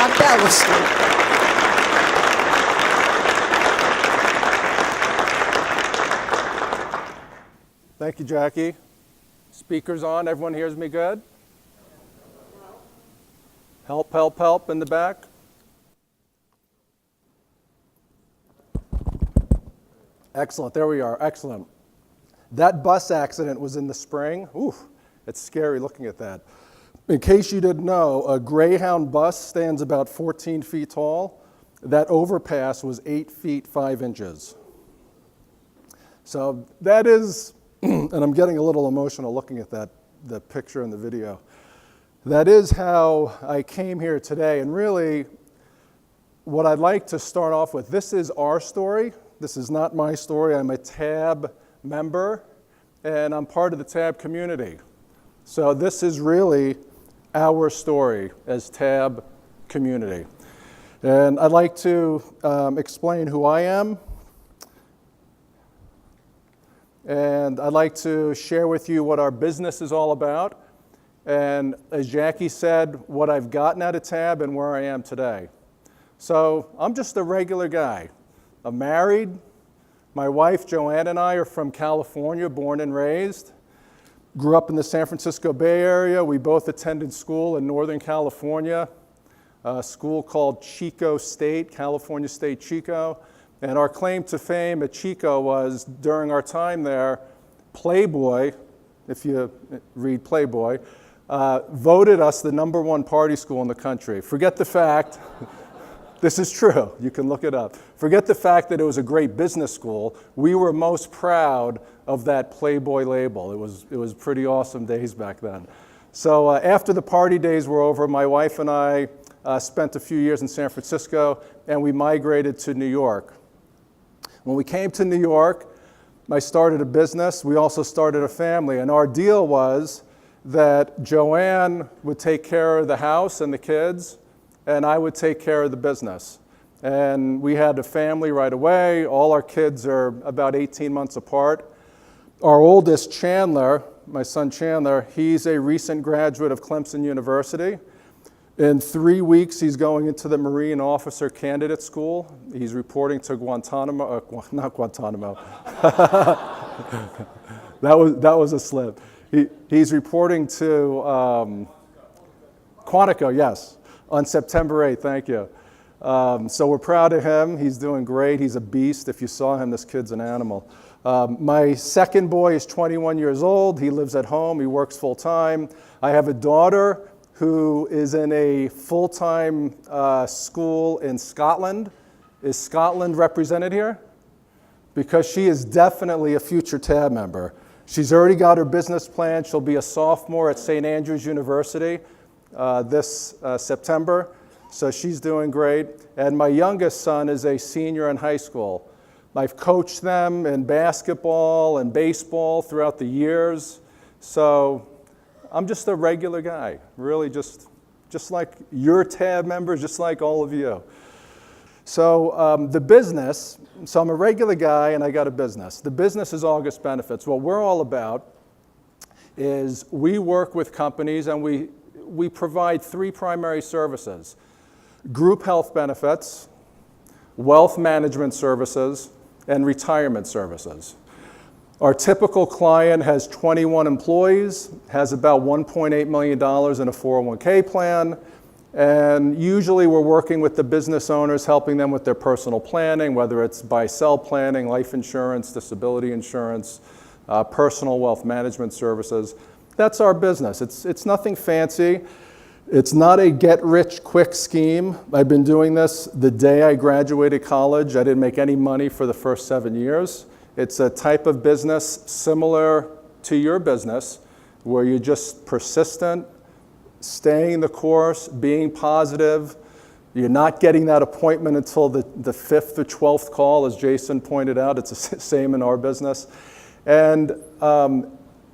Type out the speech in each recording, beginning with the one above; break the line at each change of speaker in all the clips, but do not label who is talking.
Todd Bellistri.
Thank you, Jackie. Speakers on, everyone hears me good? Help, help, help in the back. Excellent, there we are, excellent. That bus accident was in the spring. Ooh, it's scary looking at that. In case you didn't know, a Greyhound bus stands about 14 feet tall. That overpass was 8 feet 5 inches. So that is, and I'm getting a little emotional looking at that, the picture and the video. That is how I came here today, and really what I'd like to start off with, this is our story. This is not my story. I'm a TAB member, and I'm part of the TAB community. So this is really our story as TAB community. And I'd like to explain who I am, and I'd like to share with you what our business is all about, and as Jackie said, what I've gotten out of TAB and where I am today. So I'm just a regular guy. I'm married. My wife, Joanne, and I are from California, born and raised. Grew up in the San Francisco Bay Area. We both attended school in Northern California, a school called Chico State, California State Chico. And our claim to fame at Chico was, during our time there, Playboy, if you read Playboy, voted us the #1 party school in the country. Forget the fact, this is true, you can look it up. Forget the fact that it was a great business school. We were most proud of that Playboy label. It was pretty awesome days back then. So after the party days were over, my wife and I spent a few years in San Francisco, and we migrated to New York. When we came to New York, I started a business. We also started a family, and our deal was that Joanne would take care of the house and the kids, and I would take care of the business. And we had a family right away. All our kids are about 18 months apart. Our oldest, Chandler, my son Chandler, he's a recent graduate of Clemson University. In 3 weeks, he's going into the Marine Officer Candidate School. He's reporting to Guantanamo, not Guantanamo. that was a slip. He's reporting to Quantico, yes, on September 8th, thank you. So we're proud of him. He's doing great. He's a beast. If you saw him, this kid's an animal. My second boy is 21 years old. He lives at home. He works full time. I have a daughter who is in a full-time school in Scotland. Is Scotland represented here? Because she is definitely a future TAB member. She's already got her business plan. She'll be a sophomore at St. Andrews University this September. So she's doing great. And my youngest son is a senior in high school. I've coached them in basketball and baseball throughout the years. So I'm just a regular guy, really just like your TAB members, just like all of you. So the business, so I'm a regular guy and I got a business. The business is August Benefits. What we're all about is we work with companies and we provide 3 primary services: group health benefits, wealth management services, and retirement services. Our typical client has 21 employees, has about $1.8 million in a 401k plan, and usually we're working with the business owners, helping them with their personal planning, whether it's buy-sell planning, life insurance, disability insurance, personal wealth management services. That's our business. It's nothing fancy. It's not a get-rich-quick scheme. I've been doing this the day I graduated college. I didn't make any money for the first 7 years. It's a type of business similar to your business where you're just persistent, staying the course, being positive. You're not getting that appointment until the 5th or 12th call, as Jason pointed out. It's the same in our business. And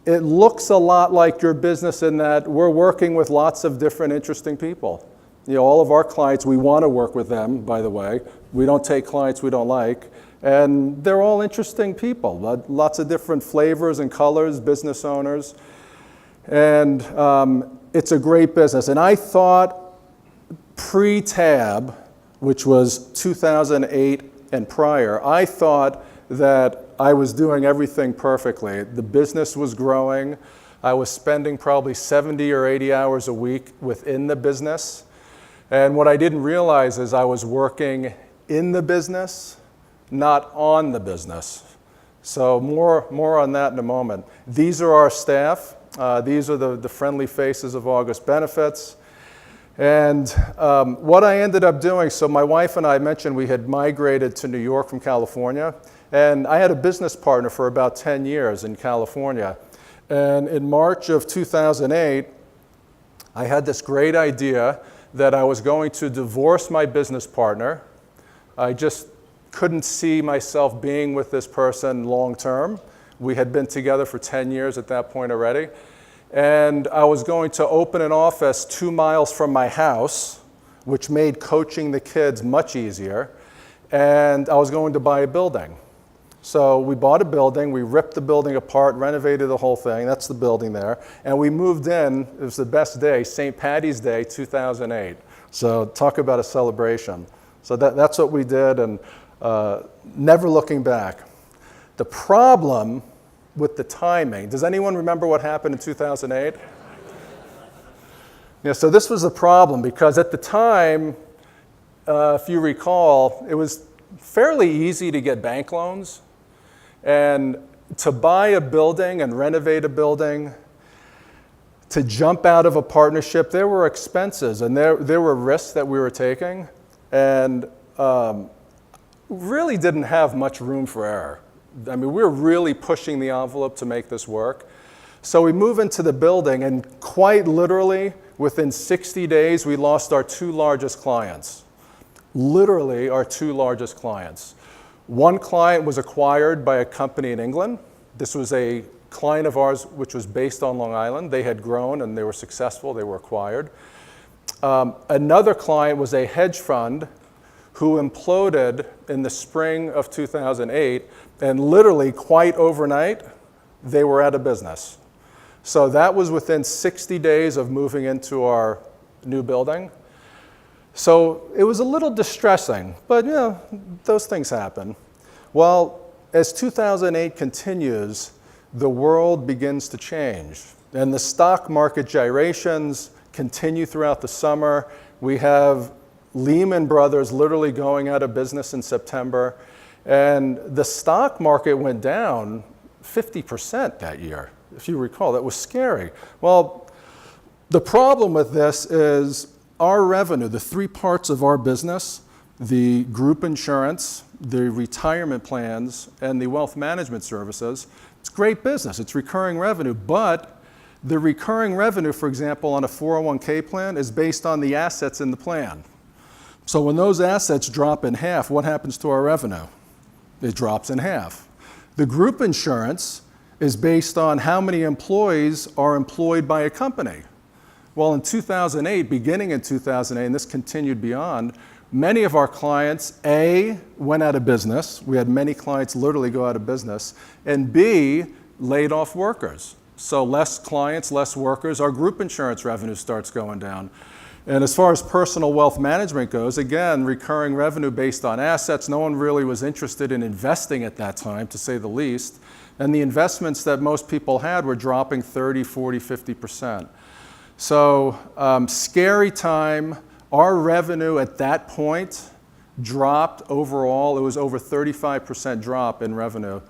it looks a lot like your business in that we're working with lots of different interesting people. You know, all of our clients, we want to work with them, by the way. We don't take clients we don't like. And they're all interesting people, lots of different flavors and colors, business owners. And it's a great business. And I thought pre-tab, which was 2008 and prior, I thought that I was doing everything perfectly. The business was growing. I was spending probably 70 or 80 hours a week within the business. And what I didn't realize is I was working in the business, not on the business. So more on that in a moment. These are our staff. These are the friendly faces of August Benefits. And what I ended up doing, so my wife and I mentioned we had migrated to New York from California. And I had a business partner for about 10 years in California. And in March of 2008, I had this great idea that I was going to divorce my business partner. I just couldn't see myself being with this person long term. We had been together for 10 years at that point already. And I was going to open an office 2 miles from my house, which made coaching the kids much easier. And I was going to buy a building. So we bought a building, we ripped the building apart, renovated the whole thing, that's the building there, and we moved in. It was the best day, St. Patty's Day 2008. So talk about a celebration. So that's what we did, and never looking back. The problem with the timing, does anyone remember what happened in 2008? Yeah, so this was the problem, because at the time, if you recall, it was fairly easy to get bank loans. And to buy a building and renovate a building, to jump out of a partnership, there were expenses and there were risks that we were taking, and really didn't have much room for error. I mean, we were really pushing the envelope to make this work. So we move into the building, and quite literally, within 60 days, we lost our 2 largest clients. Literally, our 2 largest clients. One client was acquired by a company in England. This was a client of ours which was based on Long Island. They had grown and they were successful, they were acquired. Another client was a hedge fund who imploded in the spring of 2008, and literally quite overnight, they were out of business. So that was within 60 days of moving into our new building. So it was a little distressing, but you know, those things happen. Well, as 2008 continues, the world begins to change, and the stock market gyrations continue throughout the summer. We have Lehman Brothers literally going out of business in September, and the stock market went down 50% that year. If you recall, that was scary. Well, the problem with this is our revenue, the 3 parts of our business, the group insurance, the retirement plans, and the wealth management services, it's great business, it's recurring revenue, but the recurring revenue, for example, on a 401k plan is based on the assets in the plan. So when those assets drop in half, what happens to our revenue? It drops in half. The group insurance is based on how many employees are employed by a company. Well, in 2008, beginning in 2008, and this continued beyond, many of our clients, A, went out of business. We had many clients literally go out of business, and B, laid off workers. So less clients, less workers, our group insurance revenue starts going down. And as far as personal wealth management goes, again, recurring revenue based on assets. No one really was interested in investing at that time, to say the least. And the investments that most people had were dropping 30, 40, 50%. So scary time. Our revenue at that point dropped overall. It was over 35% drop in revenue.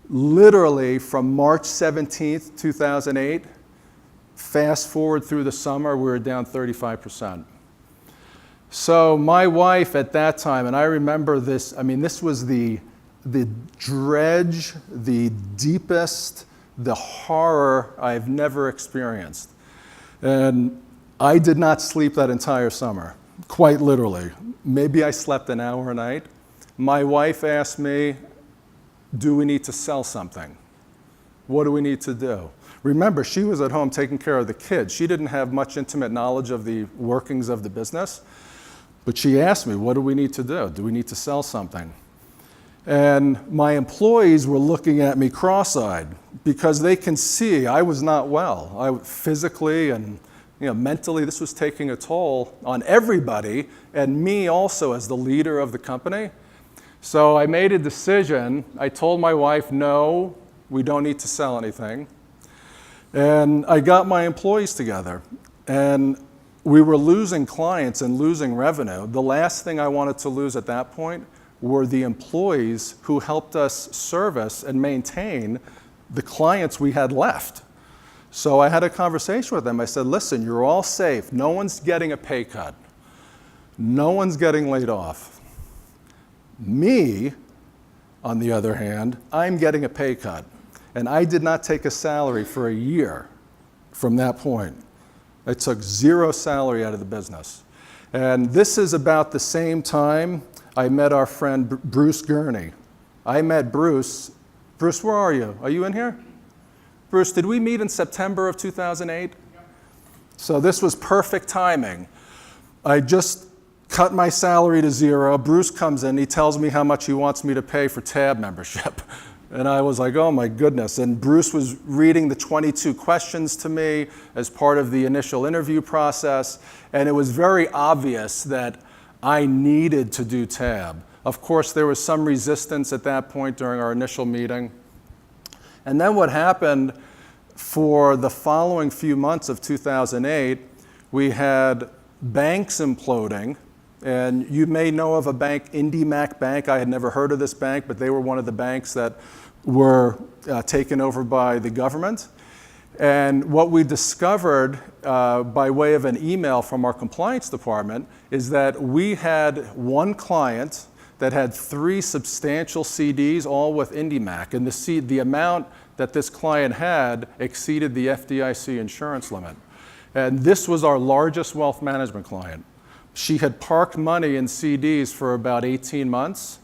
Literally from March 17th, 2008, fast forward through the summer, we were down 35%. So my wife at that time, and I remember this, I mean, this was the dredge, the deepest, the horror I've never experienced. And I did not sleep that entire summer, quite literally. Maybe I slept an hour a night. My wife asked me, do we need to sell something? What do we need to do? Remember, she was at home taking care of the kids. She didn't have much intimate knowledge of the workings of the business, but she asked me, what do we need to do? Do we need to sell something? And my employees were looking at me cross-eyed because they can see I was not well. Physically and mentally this was taking a toll on everybody, and me also as the leader of the company. So I made a decision. I told my wife, no, we don't need to sell anything. And I got my employees together, and we were losing clients and losing revenue. The last thing I wanted to lose at that point were the employees who helped us service and maintain the clients we had left. So I had a conversation with them. I said, listen, you're all safe. No one's getting a pay cut. No one's getting laid off. Me, on the other hand, I'm getting a pay cut. And I did not take a salary for a year from that point. I took zero salary out of the business. And this is about the same time I met our friend Bruce Gurney. I met Bruce. Bruce, where are you? Are you in here? Bruce, did we meet in September of 2008? Yep. So this was perfect timing. I just cut my salary to zero. Bruce comes in, he tells me how much he wants me to pay for Tab membership. And I was like, oh my goodness. And Bruce was reading the 22 questions to me as part of the initial interview process. And it was very obvious that I needed to do Tab. Of course, there was some resistance at that point during our initial meeting. And then what happened for the following few months of 2008, we had banks imploding. And you may know of a bank, IndyMac Bank. I had never heard of this bank, but they were one of the banks that were taken over by the government. And what we discovered by way of an email from our compliance department is that we had one client that had 3 substantial CDs, all with IndyMac. And the amount that this client had exceeded the FDIC insurance limit. And this was our largest wealth management client. She had parked money in CDs for about 18 months,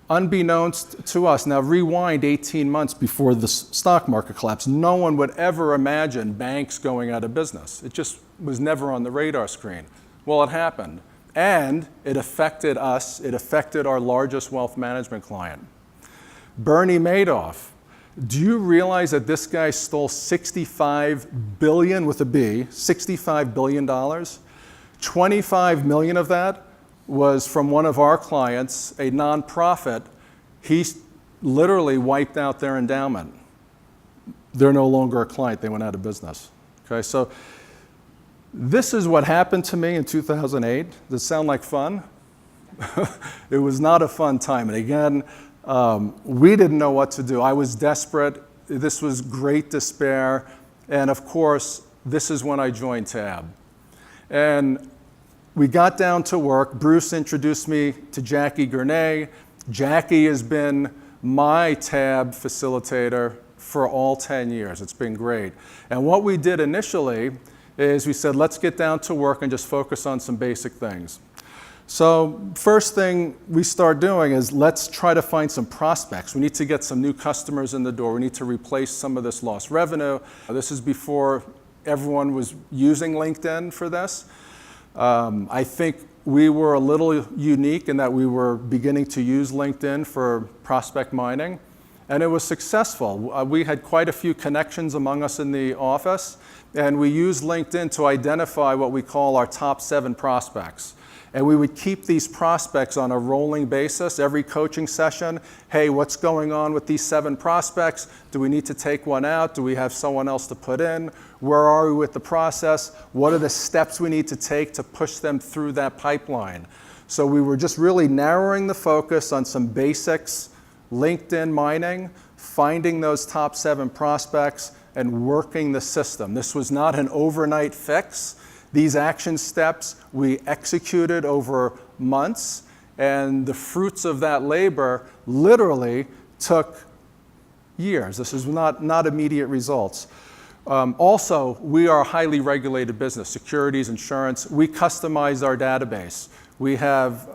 unbeknownst to us. Now rewind 18 months before the stock market collapse. No one would ever imagine banks going out of business. It just was never on the radar screen. Well, it happened. And it affected us. It affected our largest wealth management client. Bernie Madoff. Do you realize that this guy stole $65 billion with a B, $65 billion? 25 million of that was from one of our clients, a nonprofit. He literally wiped out their endowment. They're no longer a client. They went out of business. Okay, so this is what happened to me in 2008. Does it sound like fun? It was not a fun time. And again, we didn't know what to do. I was desperate. This was great despair. And of course, this is when I joined Tab. And we got down to work. Bruce introduced me to Jackie Gurney. Jackie has been my Tab facilitator for all 10 years. It's been great. And what we did initially is we said, let's get down to work and just focus on some basic things. So first thing we start doing is let's try to find some prospects. We need to get some new customers in the door. We need to replace some of this lost revenue. This is before everyone was using LinkedIn for this. I think we were a little unique in that we were beginning to use LinkedIn for prospect mining, and it was successful. We had quite a few connections among us in the office, and we used LinkedIn to identify what we call our top 7 prospects. And we would keep these prospects on a rolling basis, every coaching session. Hey, what's going on with these 7 prospects? Do we need to take one out? Do we have someone else to put in? Where are we with the process? What are the steps we need to take to push them through that pipeline? So we were just really narrowing the focus on some basics, LinkedIn mining, finding those top 7 prospects, and working the system. This was not an overnight fix. These action steps we executed over months, and the fruits of that labor literally took years. This is not immediate results. Also, we are a highly regulated business, securities, insurance. We customize our database. We have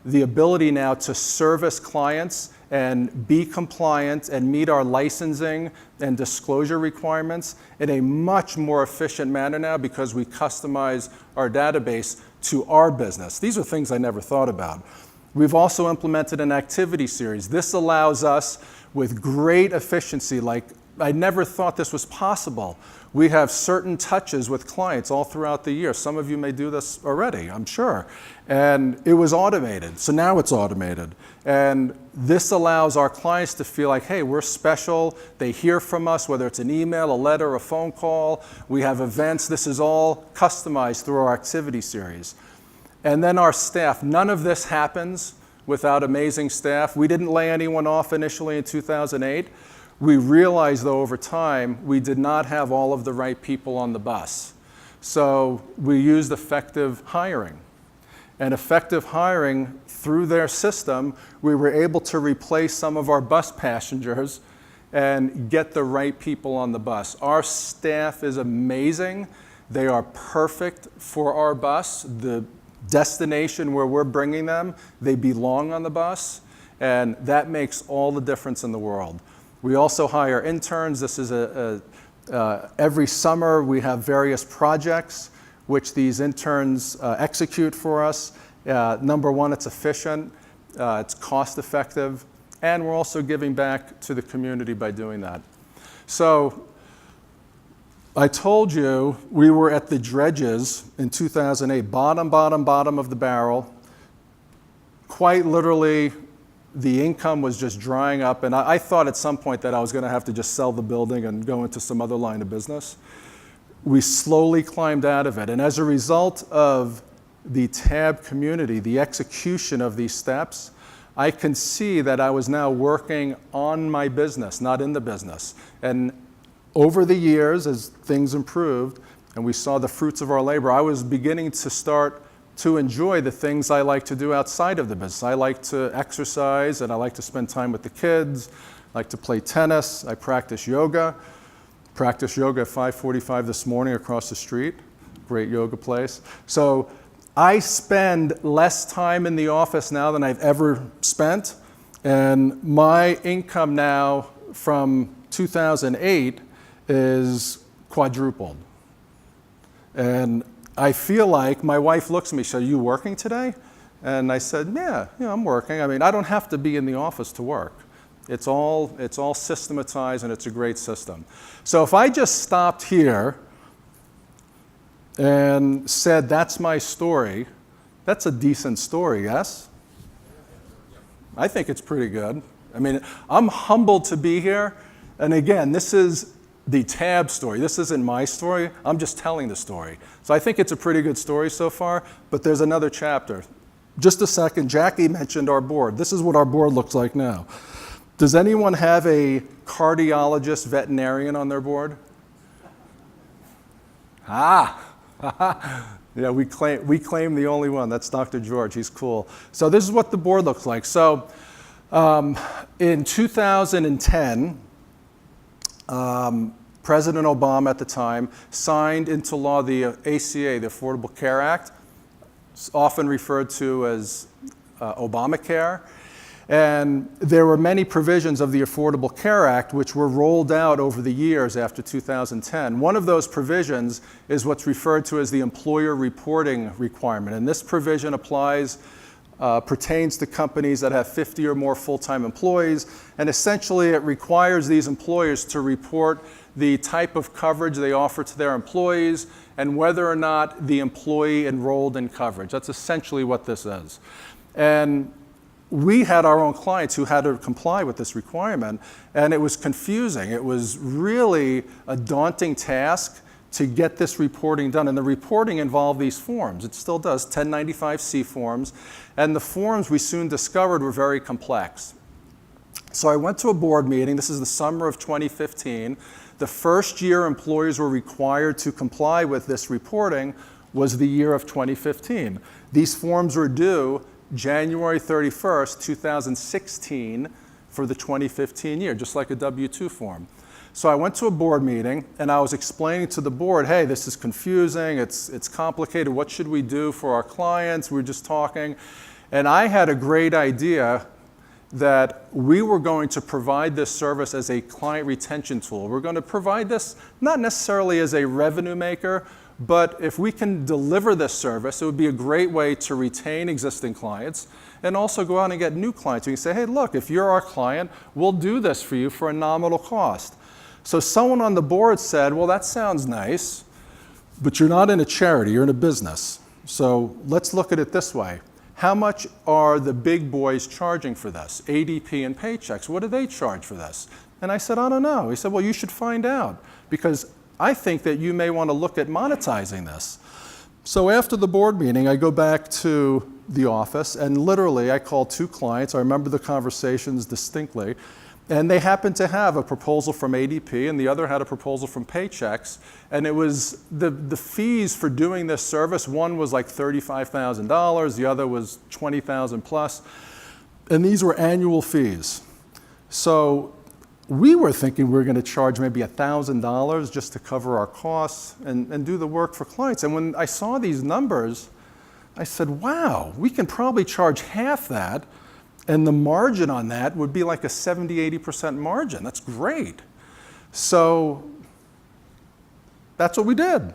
the ability now to service clients and be compliant and meet our licensing and disclosure requirements in a much more efficient manner now because we customize our database to our business. These are things I never thought about. We've also implemented an activity series. This allows us with great efficiency, like I never thought this was possible. We have certain touches with clients all throughout the year. Some of you may do this already, I'm sure. And it was automated, so now it's automated. And this allows our clients to feel like, hey, we're special. They hear from us, whether it's an email, a letter, a phone call. We have events. This is all customized through our activity series. And then our staff, none of this happens without amazing staff. We didn't lay anyone off initially in 2008. We realized, though, over time, we did not have all of the right people on the bus. So we used effective hiring. And effective hiring, through their system, we were able to replace some of our bus passengers and get the right people on the bus. Our staff is amazing. They are perfect for our bus. The destination where we're bringing them, they belong on the bus, and that makes all the difference in the world. We also hire interns. This is every summer we have various projects which these interns execute for us. Number one, it's efficient, it's cost effective, and we're also giving back to the community by doing that. So I told you we were at the dredges in 2008, bottom of the barrel. Quite literally, the income was just drying up, and I thought at some point that I was going to have to just sell the building and go into some other line of business. We slowly climbed out of it, and as a result of the TAB community, the execution of these steps, I can see that I was now working on my business, not in the business. And over the years, as things improved and we saw the fruits of our labor, I was beginning to start to enjoy the things I like to do outside of the business. I like to exercise, and I like to spend time with the kids. I like to play tennis. I practice yoga. Practice yoga at 5:45 this morning across the street. Great yoga place. So I spend less time in the office now than I've ever spent, and my income now from 2008 is quadrupled. And I feel like my wife looks at me, so are you working today? And I said, yeah, I'm working. I mean, I don't have to be in the office to work. It's all systematized, and it's a great system. So if I just stopped here and said, that's my story, that's a decent story, yes? I think it's pretty good. I mean, I'm humbled to be here. And again, this is the TAB story. This isn't my story. I'm just telling the story. So I think it's a pretty good story so far, but there's another chapter. Just a second, Jackie mentioned our board. This is what our board looks like now. Does anyone have a cardiologist, veterinarian on their board? Yeah, we claim the only one. That's Dr. George. He's cool. So this is what the board looks like. So in 2010, President Obama at the time signed into law the ACA, the Affordable Care Act. It's often referred to as Obamacare. And there were many provisions of the Affordable Care Act which were rolled out over the years after 2010. One of those provisions is what's referred to as the employer reporting requirement. And this provision pertains to companies that have 50 or more full-time employees. And essentially it requires these employers to report the type of coverage they offer to their employees and whether or not the employee enrolled in coverage. That's essentially what this is. And we had our own clients who had to comply with this requirement, and it was confusing. It was really a daunting task to get this reporting done, and the reporting involved these forms. It still does, 1095-C forms, and the forms we soon discovered were very complex. So I went to a board meeting. This is the summer of 2015. The first year employers were required to comply with this reporting was the year of 2015. These forms were due January 31st, 2016 for the 2015 year, just like a W-2 form. So I went to a board meeting and I was explaining to the board, hey, this is confusing, it's complicated, what should we do for our clients? We were just talking. And I had a great idea that we were going to provide this service as a client retention tool. We're going to provide this not necessarily as a revenue maker, but if we can deliver this service, it would be a great way to retain existing clients and also go out and get new clients. You can say, hey, look, if you're our client, we'll do this for you for a nominal cost. So someone on the board said, well, that sounds nice, but you're not in a charity, you're in a business. So let's look at it this way. How much are the big boys charging for this? ADP and Paychex, what do they charge for this? And I said, I don't know. He said, well, you should find out, because I think that you may want to look at monetizing this. So after the board meeting, I go back to the office, and literally I called 2 clients. I remember the conversations distinctly. And they happened to have a proposal from ADP, and the other had a proposal from Paychex. And it was the fees for doing this service. One was like $35,000, the other was $20,000 plus. And these were annual fees. So we were thinking we were going to charge maybe $1,000 just to cover our costs and do the work for clients. And when I saw these numbers, I said, wow, we can probably charge half that. And the margin on that would be like a 70–80% margin. That's great. So that's what we did.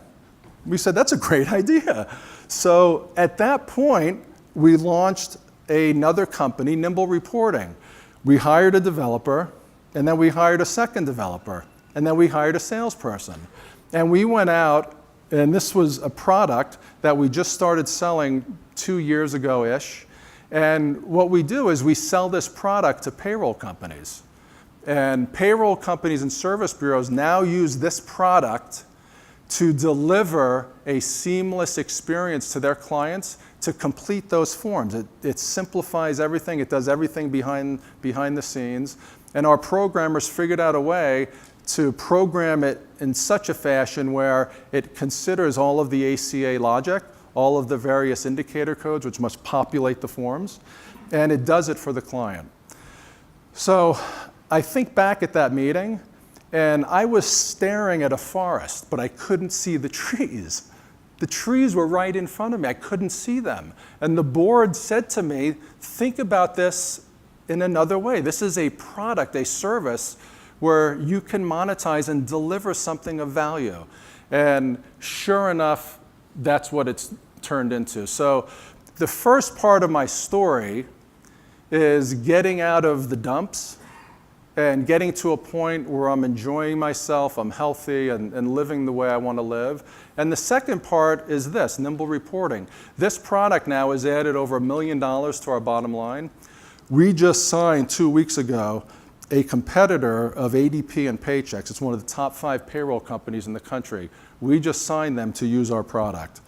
We said, that's a great idea. So at that point, we launched another company, Nimble Reporting. We hired a developer, and then we hired a second developer, and then we hired a salesperson. And we went out, and this was a product that we just started selling 2 years ago-ish. And what we do is we sell this product to payroll companies. And payroll companies and service bureaus now use this product to deliver a seamless experience to their clients to complete those forms. It simplifies everything. It does everything behind the scenes. And our programmers figured out a way to program it in such a fashion where it considers all of the ACA logic, all of the various indicator codes which must populate the forms, and it does it for the client. So I think back at that meeting, and I was staring at a forest, but I couldn't see the trees. The trees were right in front of me. I couldn't see them. And the board said to me, think about this in another way. This is a product, a service, where you can monetize and deliver something of value. And sure enough, that's what it's turned into. So the first part of my story is getting out of the dumps and getting to a point where I'm enjoying myself, I'm healthy, and living the way I want to live. And the second part is this, Nimble Reporting. This product now has added over $1 million to our bottom line. We just signed 2 weeks ago a competitor of ADP and Paychex. It's one of the top 5 payroll companies in the country. We just signed them to use our product.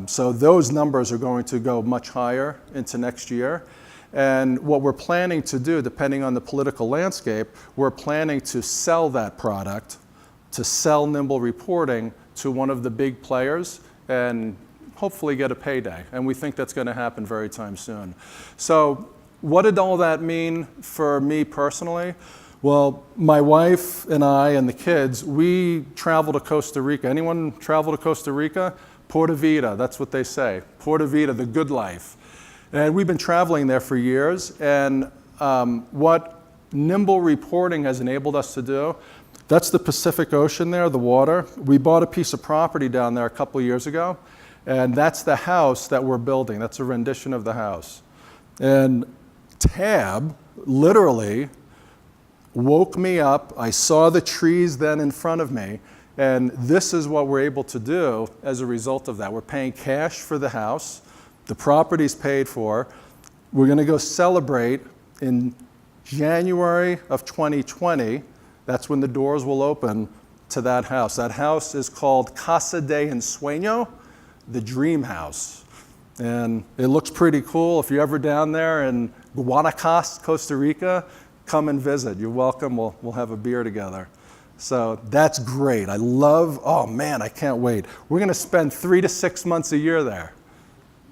So those numbers are going to go much higher into next year. And what we're planning to do, depending on the political landscape, we're planning to sell that product, to sell Nimble Reporting to one of the big players and hopefully get a payday. And we think that's going to happen very soon. So what did all that mean for me personally? Well, my wife and I and the kids, we travel to Costa Rica. Anyone travel to Costa Rica? Pura Vida, that's what they say. Pura Vida, the good life. And we've been traveling there for years. And what Nimble Reporting has enabled us to do, that's the Pacific Ocean there, the water. We bought a piece of property down there a couple years ago. And that's the house that we're building. That's a rendition of the house. And Tab literally woke me up. I saw the trees then in front of me. And this is what we're able to do as a result of that. We're paying cash for the house. The property's paid for. We're going to go celebrate in January of 2020. That's when the doors will open to that house. That house is called Casa de Ensueño, the dream house. And it looks pretty cool. If you're ever down there in Guanacaste, Costa Rica, come and visit. You're welcome. We'll have a beer together. So that's great. I love, oh man, I can't wait. We're going to spend 3 to 6 months a year there.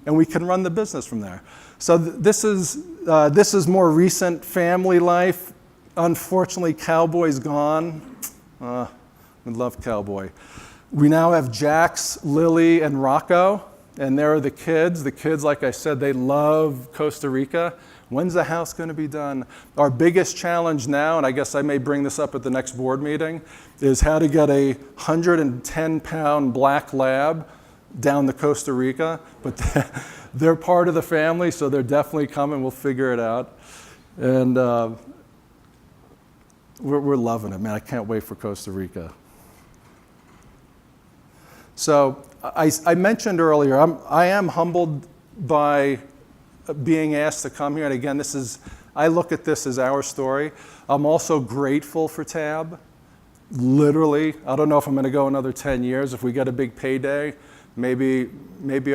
And we can run the business from there. So this is more recent family life. Unfortunately, Cowboy's gone. We love Cowboy. We now have Jax, Lily, and Rocco. And there are the kids. The kids, like I said, they love Costa Rica. When's the house going to be done? Our biggest challenge now, and I guess I may bring this up at the next board meeting, is how to get a 110-pound black lab down to Costa Rica. But they're part of the family, so they're definitely coming. We'll figure it out. And we're loving it, man. I can't wait for Costa Rica. So I mentioned earlier, I am humbled by being asked to come here. And again, I look at this as our story. I'm also grateful for Tab. Literally, I don't know if I'm going to go another 10 years. If we get a big payday, maybe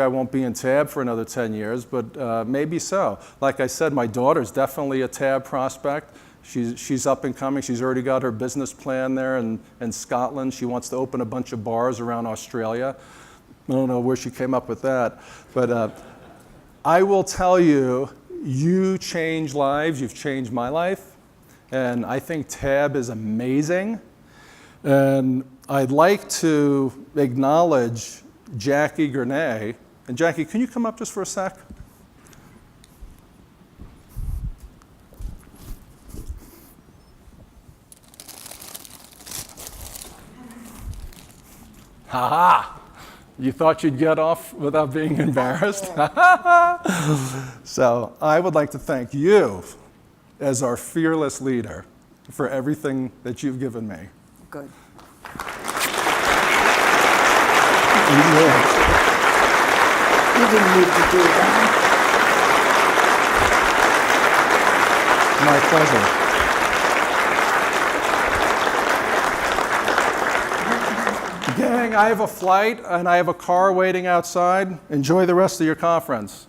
I won't be in Tab for another 10 years, but maybe so. Like I said, my daughter's definitely a Tab prospect. She's up and coming. She's already got her business plan there in Scotland. She wants to open a bunch of bars around Australia. I don't know where she came up with that. But I will tell you, you change lives. You've changed my life. And I think Tab is amazing. And I'd like to acknowledge Jackie Gurnay. And Jackie, can you come up just for a sec? Ha-ha! You thought you'd get off without being embarrassed? So I would like to thank you as our fearless leader for everything that you've given me.
Good. You didn't need to do that.
My pleasure. Gang, I have a flight and I have a car waiting outside. Enjoy the rest of your conference.